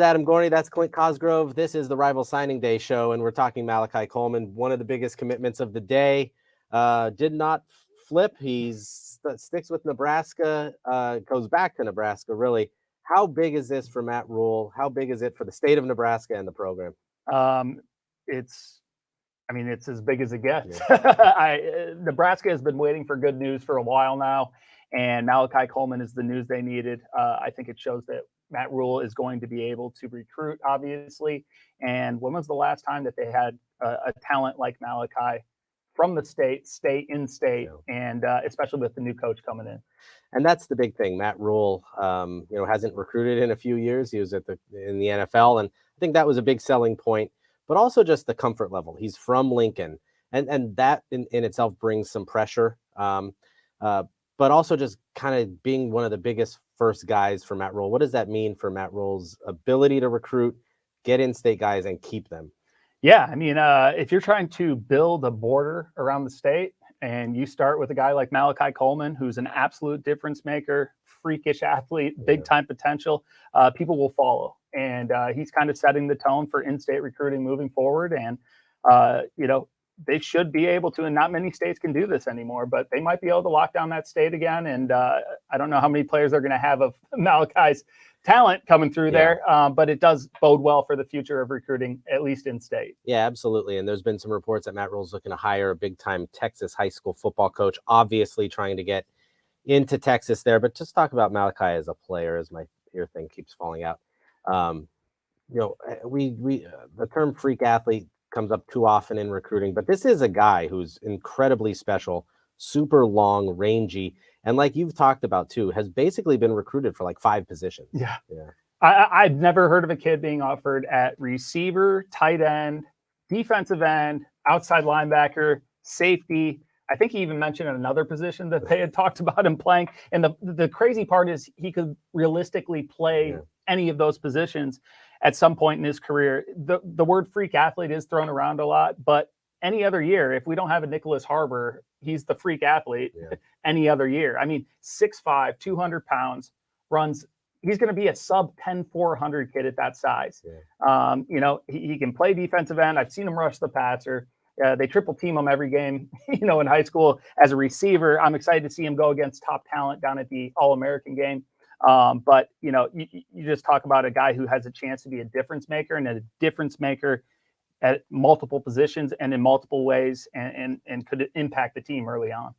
Adam Gorney, that's Clint Cosgrove. This is the Rival Signing Day show, and we're talking Malachi Coleman, one of the biggest commitments of the day. Did not flip. He's sticks with Nebraska, goes back to Nebraska, really. How big is this for Matt Rule? How big is it for the state of Nebraska and the program? It's as big as it gets. Yeah. Nebraska has been waiting for good news for a while now, and Malachi Coleman is the news they needed. I think it shows that Matt Rule is going to be able to recruit, obviously. And when was the last time that they had a talent like Malachi from the state, stay in state, and especially with the new coach coming in? And that's the big thing. Matt Rule, hasn't recruited in a few years. He was in the NFL, and I think that was a big selling point. But also just the comfort level. He's from Lincoln, and that in itself brings some pressure. But also just kind of being one of the biggest first guys for Matt Rule. What does that mean for Matt Rule's ability to recruit, get in-state guys, and keep them? Yeah, if you're trying to build a border around the state and you start with a guy like Malachi Coleman, who's an absolute difference maker, freakish athlete, big time potential, people will follow. And he's kind of setting the tone for in-state recruiting moving forward. And, they should be able to, and not many states can do this anymore, but they might be able to lock down that state again. And I don't know how many players they're going to have of Malachi's talent coming through there, but it does bode well for the future of recruiting, at least in state. Yeah, absolutely. And there's been some reports that Matt Rule's looking to hire a big-time Texas high school football coach, obviously trying to get into Texas there. But just talk about Malachi as a player, as my ear thing keeps falling out. The term freak athlete comes up too often in recruiting, but this is a guy who's incredibly special, super long, rangy, and like you've talked about too, has basically been recruited for like 5 positions. Yeah. I've never heard of a kid being offered at receiver, tight end, defensive end, outside linebacker, safety. I think he even mentioned another position that they had talked about him playing. And the crazy part is he could realistically play any of those positions at some point in his career. The word freak athlete is thrown around a lot, but any other year, if we don't have a Nicholas Harbor, he's the freak athlete any other year. 6'5", 200 pounds, runs. He's going to be a sub 10-400 kid at that size. He can play defensive end. I've seen him rush the passer. They triple team him every game, in high school as a receiver. I'm excited to see him go against top talent down at the All-American game. But you just talk about a guy who has a chance to be a difference maker, and a difference maker at multiple positions and in multiple ways, and could impact the team early on.